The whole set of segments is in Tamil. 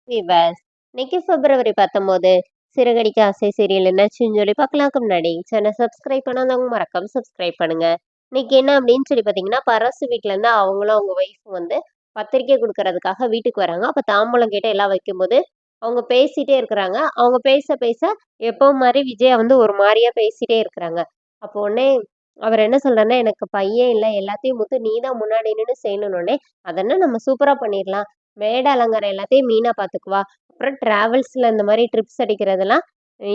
விவாஸ் இன்னைக்கு பிப்ரவரி 19 சிறகடிக்க ஆசை சீரியல் என்னாச்சுன்னு சொல்லி பார்க்கலாம்க்கு முன்னாடி சேனல் சப்ஸ்கிரைப் பண்ணாதவங்க மறக்காம சப்ஸ்கிரைப் பண்ணுங்க. இன்னைக்கு என்ன அப்படின்னு சொல்லி பார்த்தீங்கன்னா, பரசு வீட்ல இருந்து அவங்களும் அவங்க ஒய்ஃப் வந்து பத்திரிக்கை கொடுக்கறதுக்காக வீட்டுக்கு வராங்க. அப்ப தாம்பூலம் கேட்டு எல்லாம் வைக்கும்போது அவங்க பேசிட்டே இருக்கிறாங்க. அவங்க பேச பேச எப்பவும் மாதிரி விஜயா வந்து ஒரு மாதிரியா பேசிட்டே இருக்கிறாங்க. அப்போ உடனே அவர் என்ன சொல்றாருன்னா, எனக்கு பையன் இல்லை, எல்லாத்தையும் முத்து நீ தான் முன்னாடி நின்று செய்யணும்னே. அதென்ன நம்ம சூப்பரா பண்ணிடலாம். மேடை அலங்காரம் எல்லாத்தையும் மீனா பார்த்துக்குவா. அப்புறம் டிராவல்ஸ்ல இந்த மாதிரி ட்ரிப்ஸ் அடிக்கிறதெல்லாம்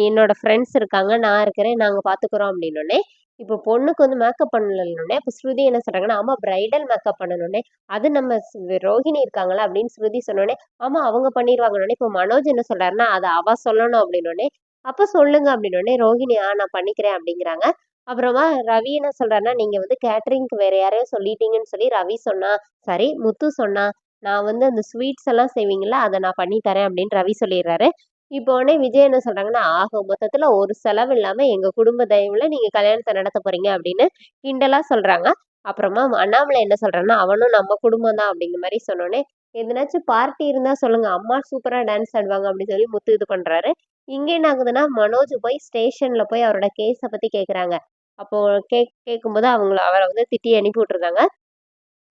என்னோட ஃப்ரெண்ட்ஸ் இருக்காங்க, நான் இருக்கிறேன், நாங்க பார்த்துக்குறோம் அப்படின்னோடனே, இப்போ பொண்ணுக்கு வந்து மேக்கப் பண்ணலன்னொடனே, அப்போ ஸ்ருதி என்ன சொல்றாங்கன்னா, ஆமா பிரைடல் மேக்கப் பண்ணணுன்னே, அது நம்ம ரோஹிணி இருக்காங்களா அப்படின்னு ஸ்ருதி சொன்னோடனே, ஆமா அவங்க பண்ணிடுவாங்கன்னொடனே, இப்போ மனோஜ் என்ன சொல்றாருன்னா, அதை அவ சொல்லணும் அப்படின்னோடனே, அப்ப சொல்லுங்க அப்படின்னோடனே, ரோஹிணி நான் பண்ணிக்கிறேன் அப்படிங்கிறாங்க. அப்புறமா ரவி என்ன சொல்றாருன்னா, நீங்க வந்து கேட்டரிங்க்கு வேற யாரையோ சொல்லிட்டீங்கன்னு சொல்லி ரவி சொன்னா, சரி முத்து சொன்னா, நான் வந்து அந்த ஸ்வீட்ஸ் எல்லாம் செய்வீங்கல்ல, அத நான் பண்ணி தரேன் அப்படின்னு ரவி சொல்லிடுறாரு. இப்போ உடனே விஜய் என்ன சொல்றாங்கன்னா, ஆக மொத்தத்துல ஒரு செலவு இல்லாம எங்க குடும்ப தயவுல நீங்க கல்யாணத்த நடத்த போறீங்க அப்படின்னு கிண்டலா சொல்றாங்க. அப்புறமா அண்ணாமலை என்ன சொல்றாருன்னா, அவனும் நம்ம குடும்பம் தான் அப்படிங்கிற மாரி சொன்னோனே, எதுனாச்சும் பார்ட்டி இருந்தா சொல்லுங்க. அம்மா சூப்பரா டான்ஸ் ஆடுவாங்க அப்படின்னு சொல்லி முத்து இது பண்றாரு. இங்க என்ன ஆகுதுன்னா, மனோஜ் போய் ஸ்டேஷன்ல போய் அவரோட கேஸ பத்தி கேக்குறாங்க. அப்போ கேட்கும்போது அவர வந்து திட்டி அனுப்பி விட்டுருக்காங்க.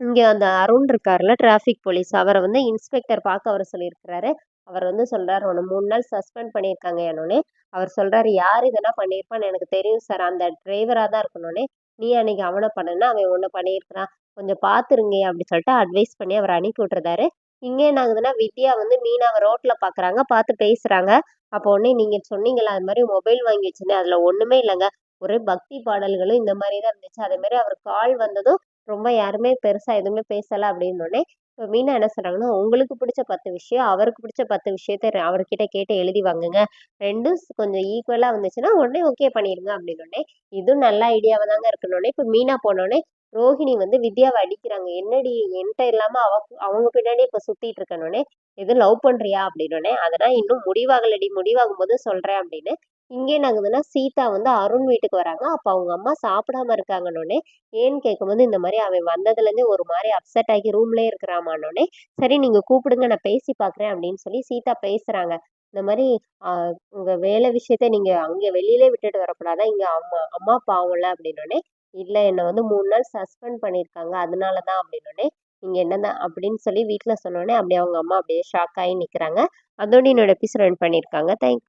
இங்க அந்த அருண் இருக்கார்ல டிராஃபிக் போலீஸ். அவர வந்து இன்ஸ்பெக்டர் பார்க்க வர சொல்லியிருக்கிறாரு. அவர் வந்து சொல்றாரு, "உன்ன 3 நாள் சஸ்பெண்ட் பண்ணியிருக்காங்கன்னோனே." அவர் சொல்றாரு, "யார் இதெல்லாம் பண்ணியிருப்பான்னு எனக்கு தெரியும் சார். அந்த டிரைவரா தான் இருக்கணும்னே. நீ அன்னைக்கு அவன பண்ணுன, அவன் உன்ன பண்ணியிருக்கிறான். கொஞ்சம் பார்த்துருங்க." அப்படி சொல்லிட்டு அட்வைஸ் பண்ணி அவர அனுப்பி விட்டுருந்தாரு. இங்க என்ன ஆகுதுன்னா, வித்யா வந்து மீனாவ ரோட்ல பார்க்குறாங்க. பார்த்து பேசுறாங்க. அப்போ உடனே நீங்க சொன்னீங்கல்ல, அது மாரி மொபைல் வாங்கி வச்சிருந்தேன். அதுல ஒண்ணுமே இல்லங்க. ஒரே பக்தி பாடல்களும் இந்த மாரி தான் இருந்துச்சு. அதே மாரி அவருக்கு கால் வந்ததும் ரொம்ப யாருமே பெருசா எதுவுமே பேசல அப்படின்னோடனே, இப்ப மீனா என்ன சொன்னாங்கன்னா, உங்களுக்கு பிடிச்ச 10 விஷயம், அவருக்கு பிடிச்ச 10 விஷயத்த அவர்கிட்ட கேட்டு எழுதி வாங்குங்க. 2ம் கொஞ்சம் ஈக்குவலா வந்துச்சுன்னா, உடனே ஓகே பண்ணிருங்க அப்படின்னோடனே, இதுவும் நல்ல ஐடியாவா தாங்க இருக்குன்னோனே, இப்ப மீனா போனோனே, ரோஹிணி வந்து வித்யாவ அடிக்கிறாங்க. என்னடி என்ட்ட இல்லாம அவங்க பின்னாடியே இப்ப சுத்திட்டு இருக்கனோனே, எதுவும் லவ் பண்றியா அப்படின்னோனே, அதெல்லாம் இன்னும் முடிவாகலடி, முடிவாகும்போது சொல்றேன் அப்படின்னு. இங்க என்ன ஆகுதுன்னா, சீதா வந்து அருண் வீட்டுக்கு வராங்க. அப்ப அவங்க அம்மா சாப்பிடாம இருக்காங்கன்னோனே, ஏன்னு கேட்கும்போது, இந்த மாரி அவன் வந்ததுலேருந்தே ஒரு மாரி அப்செட் ஆகி ரூம்லயே இருக்கிறாமான்னோனே, சரி நீங்க கூப்பிடுங்க நான் பேசி பார்க்குறேன் அப்படின்னு சொல்லி சீதா பேசுறாங்க. இந்த மாரி அ உங்க வேலை விஷயத்த நீங்க அங்க வெளியிலே விட்டுட்டு வரக்கூடாதா? இங்க அம்மா அம்மா பாவம்ல அப்படின்னோனே, இல்ல என்ன வந்து 3 நாள் சஸ்பெண்ட் பண்ணியிருக்காங்க. அதனால தான் அப்படின்னோனே, நீங்க என்னதான் அப்படின்னு சொல்லி வீட்ல சொன்னோனே, அப்படியே அவங்க அம்மா அப்படியே ஷாக் ஆகி நிக்கிறாங்க. அதோட என்னோட எபிசோட் எண்ட் பண்ணியிருக்காங்க. தேங்க்